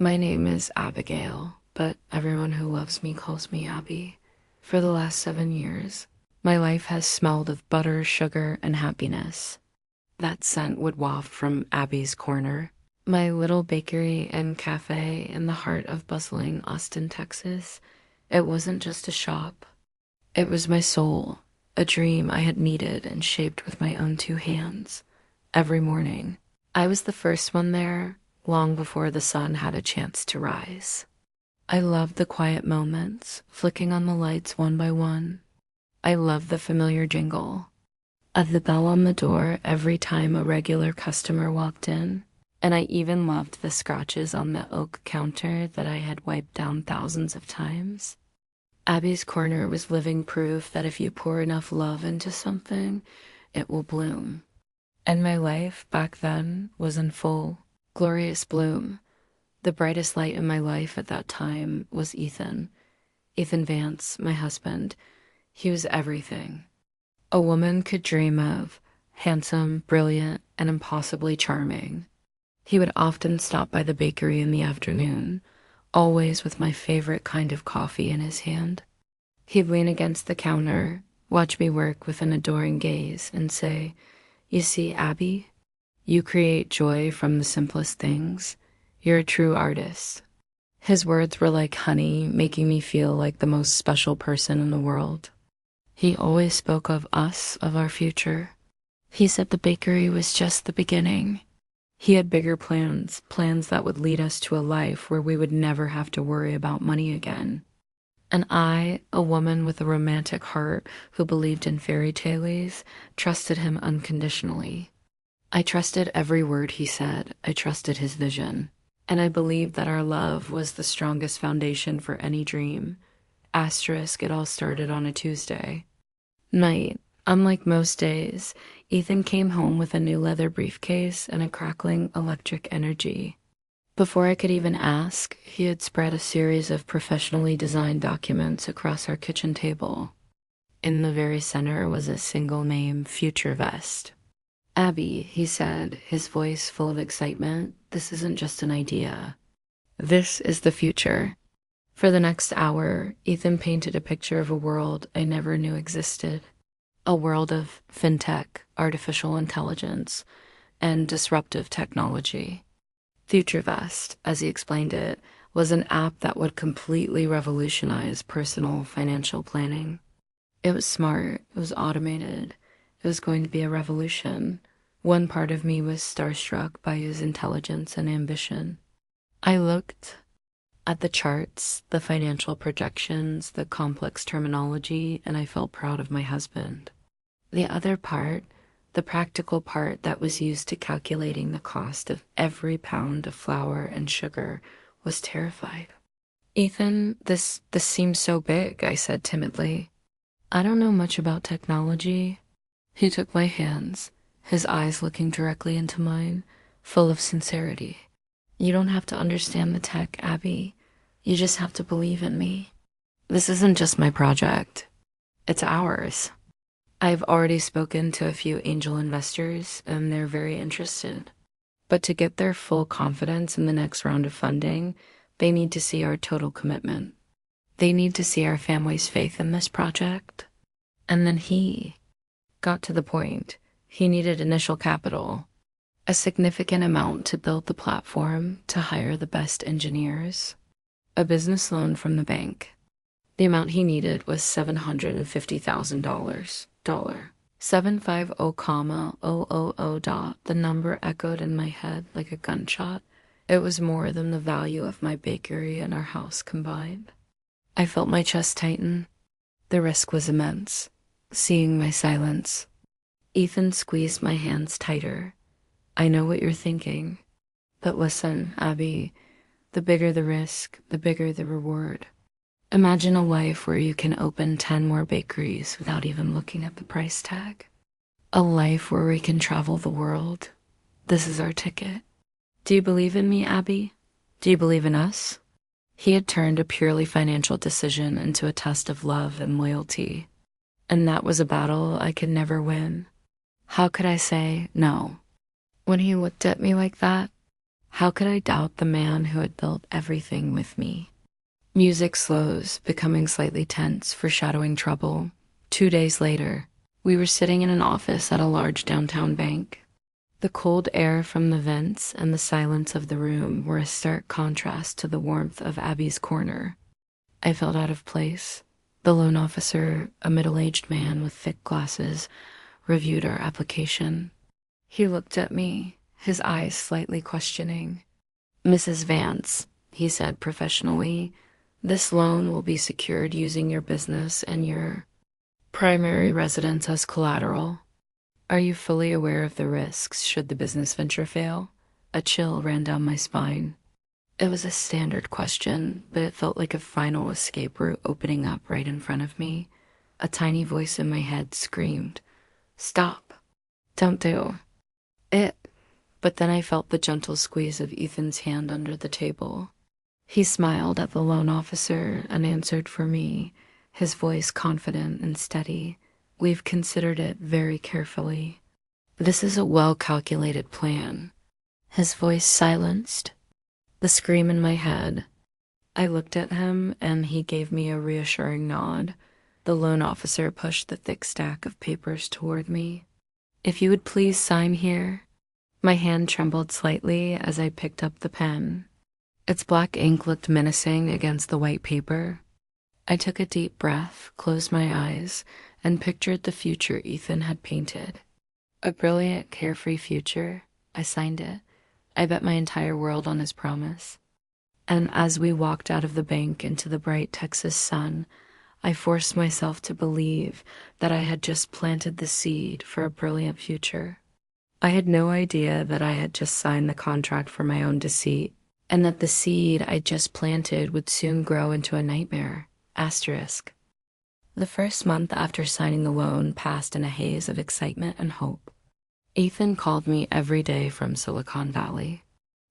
My name is Abigail, but everyone who loves me calls me Abby. For the last 7 years, my life has smelled of butter, sugar, and happiness. That scent would waft from Abby's Corner, my little bakery and cafe in the heart of bustling Austin, Texas. It wasn't just a shop. It was my soul, a dream I had kneaded and shaped with my own two hands. Every morning, I was the first one there, long before the sun had a chance to rise. I loved the quiet moments, flicking on the lights one by one. I loved the familiar jingle of the bell on the door every time a regular customer walked in. And I even loved the scratches on the oak counter that I had wiped down thousands of times. Abby's Corner was living proof that if you pour enough love into something, it will bloom. And my life back then was in full, glorious bloom. The brightest light in my life at that time was Ethan. Ethan Vance, my husband. He was everything a woman could dream of, handsome, brilliant, and impossibly charming. He would often stop by the bakery in the afternoon, always with my favorite kind of coffee in his hand. He'd lean against the counter, watch me work with an adoring gaze, and say, "You see, Abby, you create joy from the simplest things. You're a true artist." His words were like honey, making me feel like the most special person in the world. He always spoke of us, of our future. He said the bakery was just the beginning. He had bigger plans, plans that would lead us to a life where we would never have to worry about money again. And I, a woman with a romantic heart who believed in fairy tales, trusted him unconditionally. I trusted every word he said. I trusted his vision. And I believed that our love was the strongest foundation for any dream. Asterisk, it all started on a Tuesday night. Unlike most days, Ethan came home with a new leather briefcase and a crackling electric energy. Before I could even ask, he had spread a series of professionally designed documents across our kitchen table. In the very center was a single name, Future Vest. "Abby," he said, his voice full of excitement, "this isn't just an idea. This is the future." For the next hour, Ethan painted a picture of a world I never knew existed. A world of fintech, artificial intelligence, and disruptive technology. FutureVest, as he explained it, was an app that would completely revolutionize personal financial planning. It was smart, it was automated, it was going to be a revolution. One part of me was starstruck by his intelligence and ambition. I looked at the charts, the financial projections, the complex terminology, and I felt proud of my husband. The other part, the practical part that was used to calculating the cost of every pound of flour and sugar, was terrified. "Ethan, this seems so big," I said timidly. "I don't know much about technology." He took my hands, his eyes looking directly into mine, full of sincerity. "You don't have to understand the tech, Abby. You just have to believe in me. This isn't just my project. It's ours. I've already spoken to a few angel investors, and they're very interested. But to get their full confidence in the next round of funding, they need to see our total commitment. They need to see our family's faith in this project." And then he got to the point. He needed initial capital, a significant amount to build the platform, to hire the best engineers, a business loan from the bank. The amount he needed was $750,000. 750,000. The number echoed in my head like a gunshot. It was more than the value of my bakery and our house combined. I felt my chest tighten. The risk was immense. Seeing my silence, Ethan squeezed my hands tighter. "I know what you're thinking. But listen, Abby, the bigger the risk, the bigger the reward. Imagine a life where you can open 10 more bakeries without even looking at the price tag. A life where we can travel the world. This is our ticket. Do you believe in me, Abby? Do you believe in us?" He had turned a purely financial decision into a test of love and loyalty. And that was a battle I could never win. How could I say no? When he looked at me like that, How could I doubt the man who had built everything with me? Music slows, becoming slightly tense, foreshadowing trouble. 2 days later, we were sitting in an office at a large downtown bank. The cold air from the vents and the silence of the room were a stark contrast to the warmth of Abby's corner. I felt out of place. The loan officer, a middle-aged man with thick glasses, reviewed our application. He looked at me, his eyes slightly questioning. "Mrs. Vance," he said professionally, "this loan will be secured using your business and your primary residence as collateral. Are you fully aware of the risks should the business venture fail?" A chill ran down my spine. It was a standard question, but it felt like a final escape route opening up right in front of me. A tiny voice in my head screamed, "Stop! Don't do it." But then I felt the gentle squeeze of Ethan's hand under the table. He smiled at the loan officer and answered for me, his voice confident and steady. "We've considered it very carefully. This is a well-calculated plan." His voice silenced. The scream in my head. I looked at him and he gave me a reassuring nod. The loan officer pushed the thick stack of papers toward me. "If you would please sign here." My hand trembled slightly as I picked up the pen. Its black ink looked menacing against the white paper. I took a deep breath, closed my eyes, and pictured the future Ethan had painted. A brilliant, carefree future. I signed it. I bet my entire world on his promise. And as we walked out of the bank into the bright Texas sun, I forced myself to believe that I had just planted the seed for a brilliant future. I had no idea that I had just signed the contract for my own deceit, and that the seed I just planted would soon grow into a nightmare. Asterisk. The first month after signing the loan passed in a haze of excitement and hope. Ethan called me every day from Silicon Valley.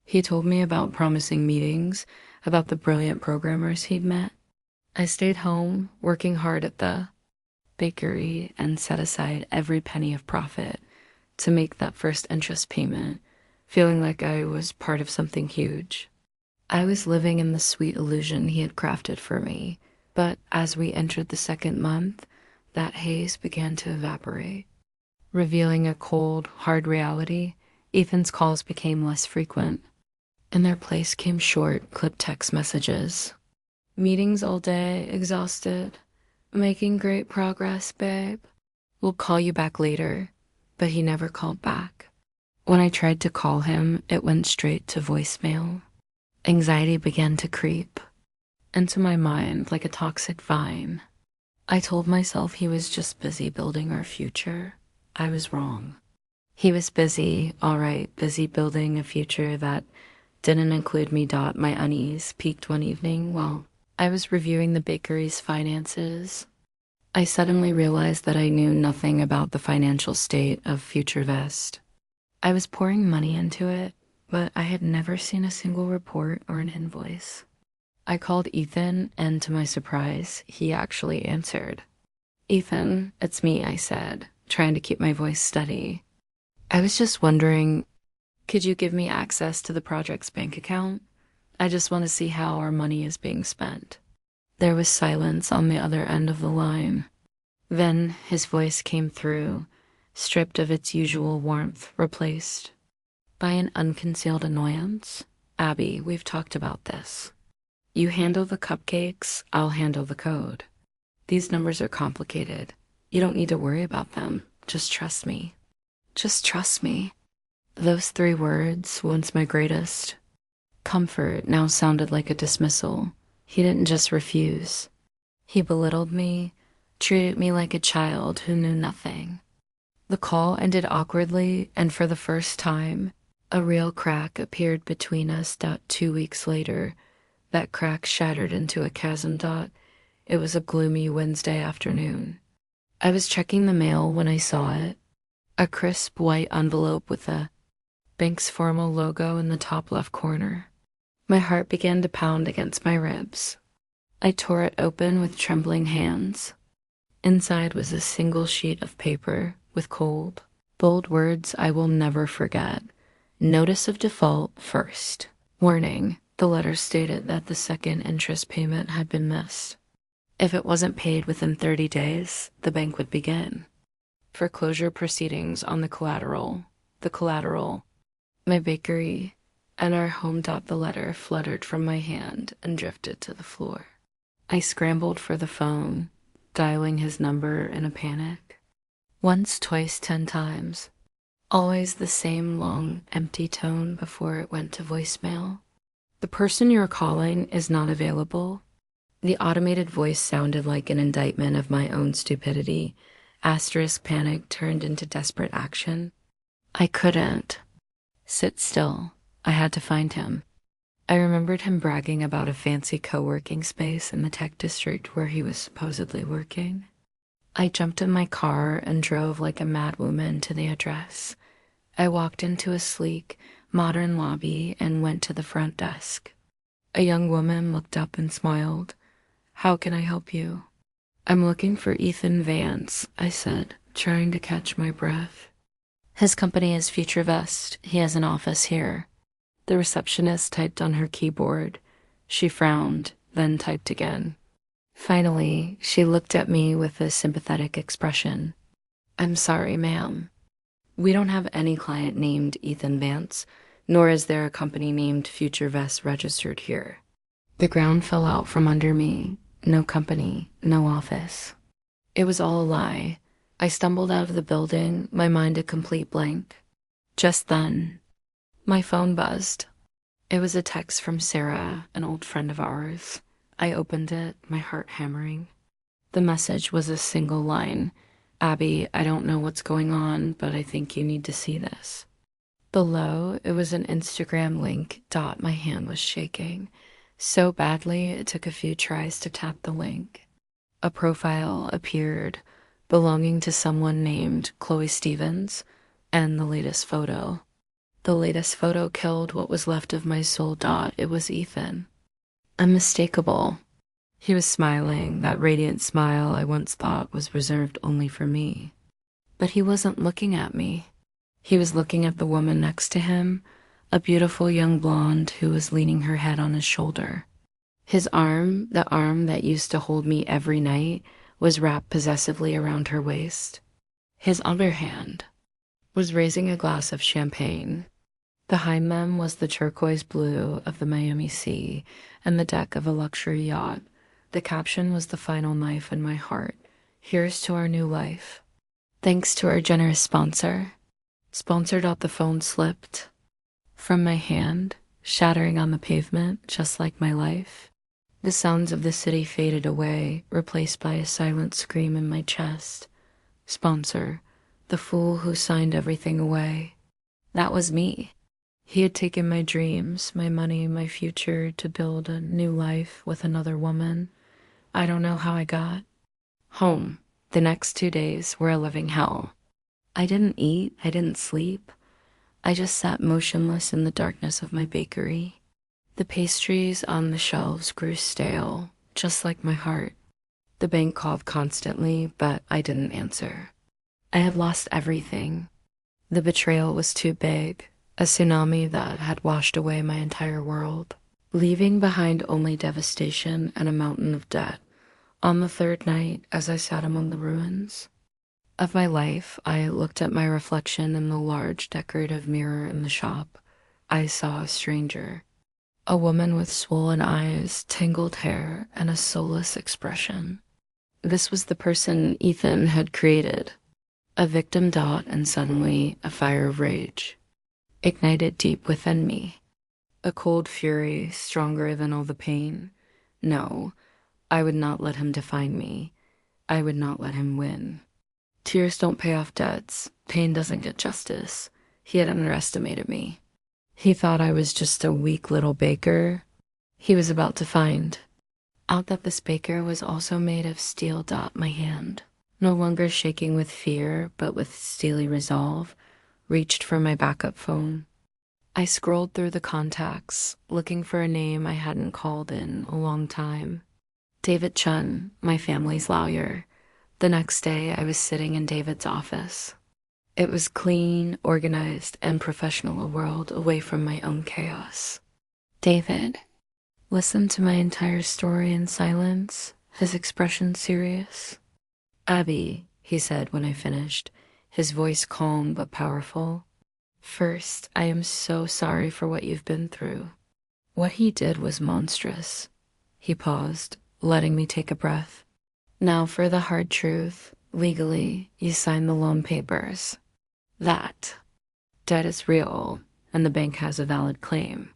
He told me about promising meetings, about the brilliant programmers he'd met. I stayed home, working hard at the bakery, and set aside every penny of profit to make that first interest payment, feeling like I was part of something huge. I was living in the sweet illusion he had crafted for me, but as we entered the second month, that haze began to evaporate. Revealing a cold, hard reality, Ethan's calls became less frequent. In their place came short, clipped text messages. "Meetings all day, exhausted. Making great progress, babe. We'll call you back later." But he never called back. When I tried to call him, it went straight to voicemail. Anxiety began to creep into my mind like a toxic vine. I told myself he was just busy building our future. I was wrong. He was busy, all right, busy building a future that didn't include me. My unease peaked one evening while I was reviewing the bakery's finances. I suddenly realized that I knew nothing about the financial state of Future Vest. I was pouring money into it, but I had never seen a single report or an invoice. I called Ethan, and to my surprise, he actually answered. "Ethan, it's me," I said, trying to keep my voice steady. "I was just wondering, could you give me access to the project's bank account? I just want to see how our money is being spent." There was silence on the other end of the line. Then his voice came through, stripped of its usual warmth, replaced by an unconcealed annoyance. "Abby, we've talked about this. You handle the cupcakes, I'll handle the code. These numbers are complicated. You don't need to worry about them. Just trust me." Just trust me. Those 3 words, once my greatest comfort, now sounded like a dismissal. He didn't just refuse. He belittled me, treated me like a child who knew nothing. The call ended awkwardly, and for the first time, a real crack appeared between us. 2 weeks later, that crack shattered into a chasm. It was a gloomy Wednesday afternoon. I was checking the mail when I saw it. A crisp white envelope with a bank's formal logo in the top left corner. My heart began to pound against my ribs. I tore it open with trembling hands. Inside was a single sheet of paper with cold, bold words I will never forget, Notice of default first. Warning, the letter stated that the second interest payment had been missed. If it wasn't paid within 30 days, the bank would begin foreclosure proceedings on the collateral. My bakery, and our home. The letter fluttered from my hand and drifted to the floor. I scrambled for the phone, dialing his number in a panic. Once, twice, 10 times. Always the same long, empty tone before it went to voicemail. The person you're calling is not available. The automated voice sounded like an indictment of my own stupidity. Asterisk panic turned into desperate action. I couldn't sit still. I had to find him. I remembered him bragging about a fancy co-working space in the tech district where he was supposedly working. I jumped in my car and drove like a madwoman to the address. I walked into a sleek, modern lobby and went to the front desk. A young woman looked up and smiled. "How can I help you?" "I'm looking for Ethan Vance," I said, trying to catch my breath. "His company is Future Vest. He has an office here." The receptionist typed on her keyboard. She frowned, then typed again. Finally, she looked at me with a sympathetic expression. "I'm sorry, ma'am. We don't have any client named Ethan Vance, nor is there a company named Future Vest registered here." The ground fell out from under me. No company, no office. It was all a lie. I stumbled out of the building, my mind a complete blank. Just then, my phone buzzed. It was a text from Sarah, an old friend of ours. I opened it, my heart hammering. The message was a single line. "Abby, I don't know what's going on, but I think you need to see this." Below, it was an Instagram link. My hand was shaking so badly it took a few tries to tap the link. A profile appeared belonging to someone named Chloe Stevens, and the latest photo. The latest photo killed what was left of my soul. It was Ethan. Unmistakable. He was smiling, that radiant smile I once thought was reserved only for me. But he wasn't looking at me. He was looking at the woman next to him, a beautiful young blonde who was leaning her head on his shoulder. His arm, the arm that used to hold me every night, was wrapped possessively around her waist. His other hand was raising a glass of champagne. The hymen was the turquoise blue of the Miami Sea and the deck of a luxury yacht. The caption was the final knife in my heart. "Here's to our new life. Thanks to our generous sponsor." Sponsored. The phone slipped from my hand, shattering on the pavement, just like my life. The sounds of the city faded away, replaced by a silent scream in my chest. Sponsor, the fool who signed everything away. That was me. He had taken my dreams, my money, my future to build a new life with another woman. I don't know how I got home. The next 2 days were a living hell. I didn't eat, I didn't sleep. I just sat motionless in the darkness of my bakery. The pastries on the shelves grew stale, just like my heart. The bank called constantly, but I didn't answer. I had lost everything. The betrayal was too big, a tsunami that had washed away my entire world, leaving behind only devastation and a mountain of debt. On the third night, as I sat among the ruins of my life, I looked at my reflection in the large decorative mirror in the shop. I saw a stranger, a woman with swollen eyes, tangled hair, and a soulless expression. This was the person Ethan had created. A victim. And suddenly a fire of rage ignited deep within me. A cold fury stronger than all the pain. No, I would not let him define me. I would not let him win. Tears don't pay off debts. Pain doesn't get justice. He had underestimated me. He thought I was just a weak little baker. He was about to find out that this baker was also made of steel. My hand, no longer shaking with fear, but with steely resolve, reached for my backup phone. I scrolled through the contacts, looking for a name I hadn't called in a long time. David Chun, my family's lawyer. The next day, I was sitting in David's office. It was clean, organized, and professional, a world away from my own chaos. David listened to my entire story in silence, his expression serious. Abby, he said when I finished, his voice calm but powerful. First, I am so sorry for what you've been through. What he did was monstrous. He paused, letting me take a breath. Now for the hard truth. Legally, you signed the loan papers. That debt is real, and the bank has a valid claim.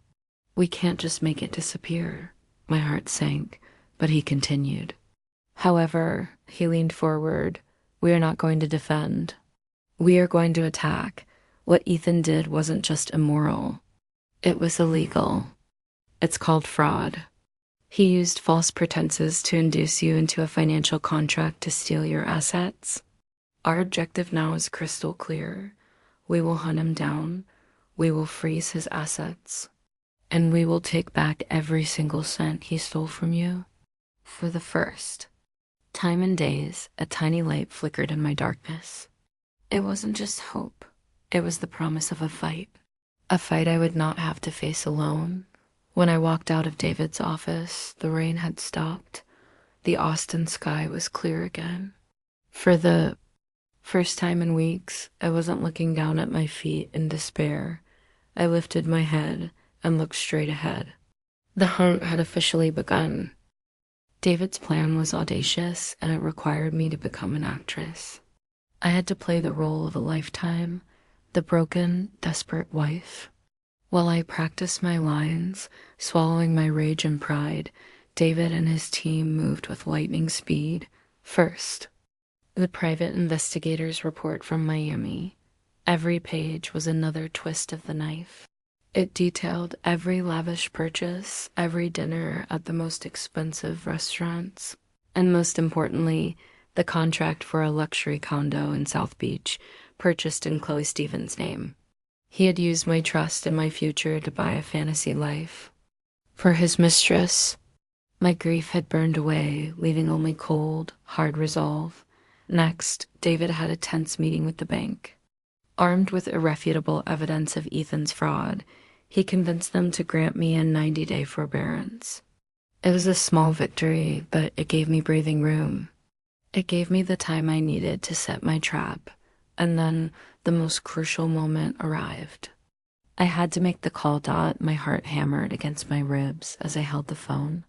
We can't just make it disappear. My heart sank, but he continued. However, he leaned forward, we are not going to defend. We are going to attack. What Ethan did wasn't just immoral. It was illegal. It's called fraud. He used false pretenses to induce you into a financial contract to steal your assets. Our objective now is crystal clear. We will hunt him down. We will freeze his assets. And we will take back every single cent he stole from you. For the first time in days, a tiny light flickered in my darkness. It wasn't just hope. It was the promise of a fight. A fight I would not have to face alone. When I walked out of David's office, the rain had stopped. The Austin sky was clear again. For the first time in weeks, I wasn't looking down at my feet in despair. I lifted my head and looked straight ahead. The hunt had officially begun. David's plan was audacious, and it required me to become an actress. I had to play the role of a lifetime, the broken, desperate wife. While I practiced my lines, swallowing my rage and pride, David and his team moved with lightning speed. First, the private investigator's report from Miami. Every page was another twist of the knife. It detailed every lavish purchase, every dinner at the most expensive restaurants, and most importantly, the contract for a luxury condo in South Beach, purchased in Chloe Stevens' name. He had used my trust in my future to buy a fantasy life. For his mistress, my grief had burned away, leaving only cold, hard resolve. Next, David had a tense meeting with the bank. Armed with irrefutable evidence of Ethan's fraud, he convinced them to grant me a 90-day forbearance. It was a small victory, but it gave me breathing room. It gave me the time I needed to set my trap, and then the most crucial moment arrived. I had to make the call. My heart hammered against my ribs as I held the phone.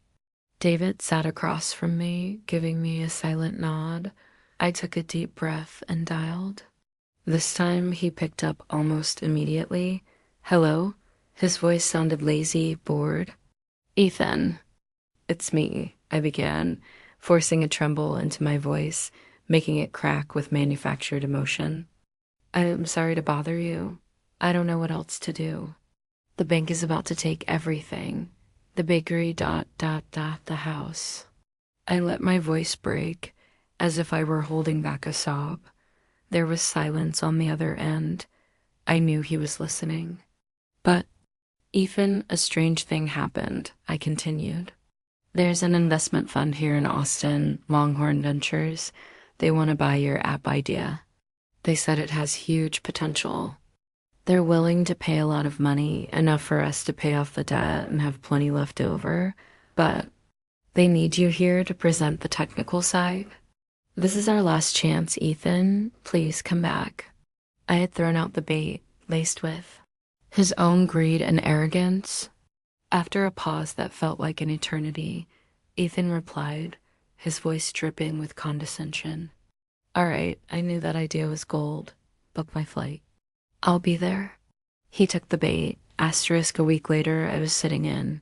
David sat across from me, giving me a silent nod. I took a deep breath and dialed. This time he picked up almost immediately. Hello? His voice sounded lazy, bored. Ethan. It's me, I began, forcing a tremble into my voice, making it crack with manufactured emotion. I am sorry to bother you. I don't know what else to do. The bank is about to take everything. The bakery, the house. I let my voice break, as if I were holding back a sob. There was silence on the other end. I knew he was listening. But, Ethan, a strange thing happened, I continued. There's an investment fund here in Austin, Longhorn Ventures. They want to buy your app idea. They said it has huge potential. They're willing to pay a lot of money, enough for us to pay off the debt and have plenty left over, but they need you here to present the technical side. This is our last chance, Ethan. Please come back. I had thrown out the bait, laced with his own greed and arrogance. After a pause that felt like an eternity, Ethan replied, his voice dripping with condescension. All right, I knew that idea was gold. Book my flight. I'll be there. He took the bait. Asterisk, a week later, I was sitting in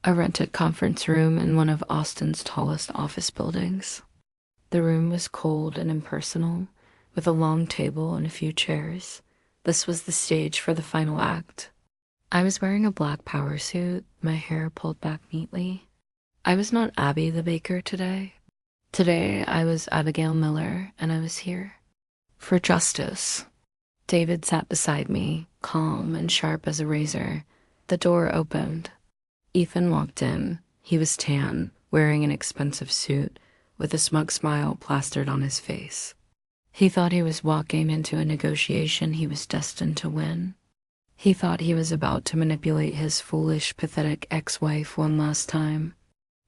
a rented conference room in one of Austin's tallest office buildings. The room was cold and impersonal, with a long table and a few chairs. This was the stage for the final act. I was wearing a black power suit, my hair pulled back neatly. I was not Abby the baker today. Today, I was Abigail Miller, and I was here for justice. David sat beside me, calm and sharp as a razor. The door opened. Ethan walked in. He was tan, wearing an expensive suit, with a smug smile plastered on his face. He thought he was walking into a negotiation he was destined to win. He thought he was about to manipulate his foolish, pathetic ex-wife one last time.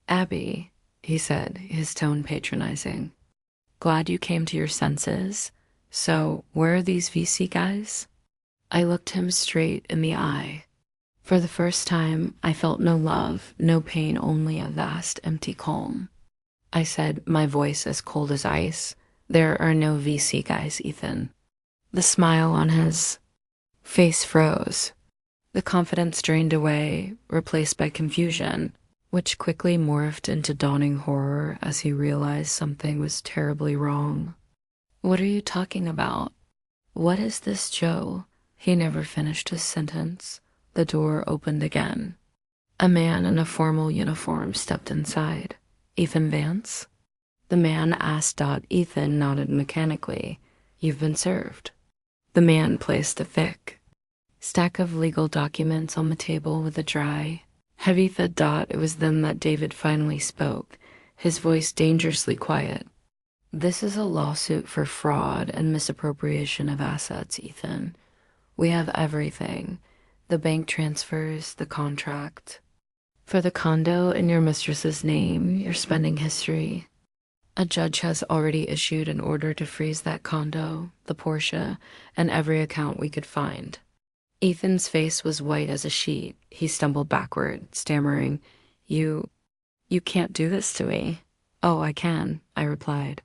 "Abby," he said, his tone patronizing. "Glad you came to your senses. So, where are these VC guys?" I looked him straight in the eye. For the first time, I felt no love, no pain, only a vast, empty calm. I said, my voice as cold as ice, "There are no VC guys, Ethan." The smile on his face froze. The confidence drained away, replaced by confusion, which quickly morphed into dawning horror as he realized something was terribly wrong. "What are you talking about? What is this, Joe?" He never finished his sentence. The door opened again. A man in a formal uniform stepped inside. "Ethan Vance?" The man asked. Ethan nodded mechanically. "You've been served." The man placed a thick stack of legal documents on the table with a dry, heavy thud. It was then that David finally spoke, his voice dangerously quiet. "This is a lawsuit for fraud and misappropriation of assets, Ethan. We have everything. The bank transfers, the contract. For the condo in your mistress's name, your spending history. A judge has already issued an order to freeze that condo, the Porsche, and every account we could find." Ethan's face was white as a sheet. He stumbled backward, stammering, You can't do this to me." "Oh, I can," I replied.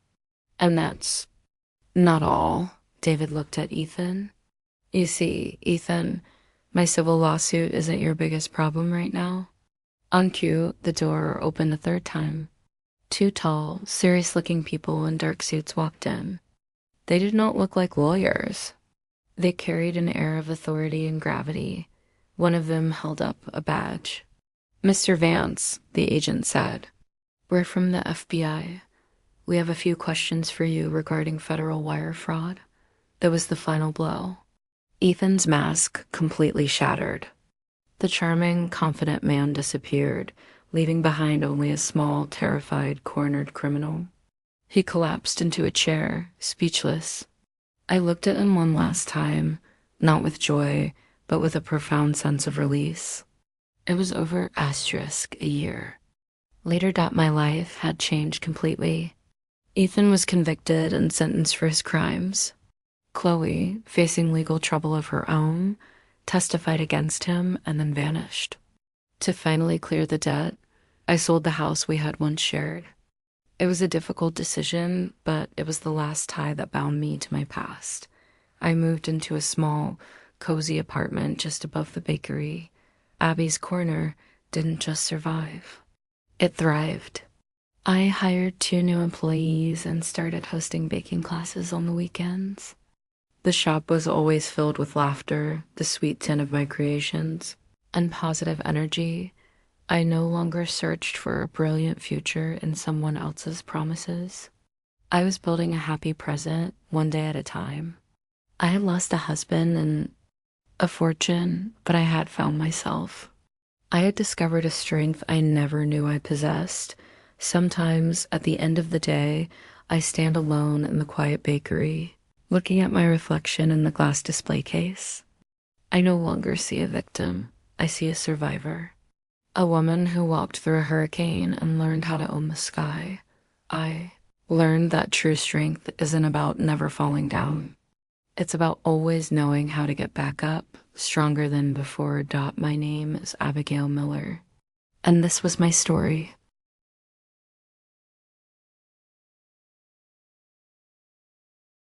"And that's not all." David looked at Ethan. "You see, Ethan, my civil lawsuit isn't your biggest problem right now." On cue, the door opened a third time. Two tall, serious-looking people in dark suits walked in. They did not look like lawyers. They carried an air of authority and gravity. One of them held up a badge. "Mr. Vance," the agent said, "we're from the FBI. We have a few questions for you regarding federal wire fraud." That was the final blow. Ethan's mask completely shattered. The charming, confident man disappeared, leaving behind only a small, terrified, cornered criminal. He collapsed into a chair, speechless. I looked at him one last time, not with joy, but with a profound sense of release. It was over *a year. Later. My life had changed completely. Ethan was convicted and sentenced for his crimes. Chloe, facing legal trouble of her own, testified against him and then vanished. To finally clear the debt, I sold the house we had once shared. It was a difficult decision, but it was the last tie that bound me to my past. I moved into a small, cozy apartment just above the bakery. Abby's Corner didn't just survive. It thrived. I hired 2 new employees and started hosting baking classes on the weekends. The shop was always filled with laughter, the sweet tin of my creations, and positive energy. I no longer searched for a brilliant future in someone else's promises. I was building a happy present, one day at a time. I had lost a husband and a fortune, but I had found myself. I had discovered a strength I never knew I possessed. Sometimes, at the end of the day, I stand alone in the quiet bakery, looking at my reflection in the glass display case. I no longer see a victim. I see a survivor. A woman who walked through a hurricane and learned how to own the sky. I learned that true strength isn't about never falling down. It's about always knowing how to get back up, stronger than before. My name is Abigail Miller. And this was my story.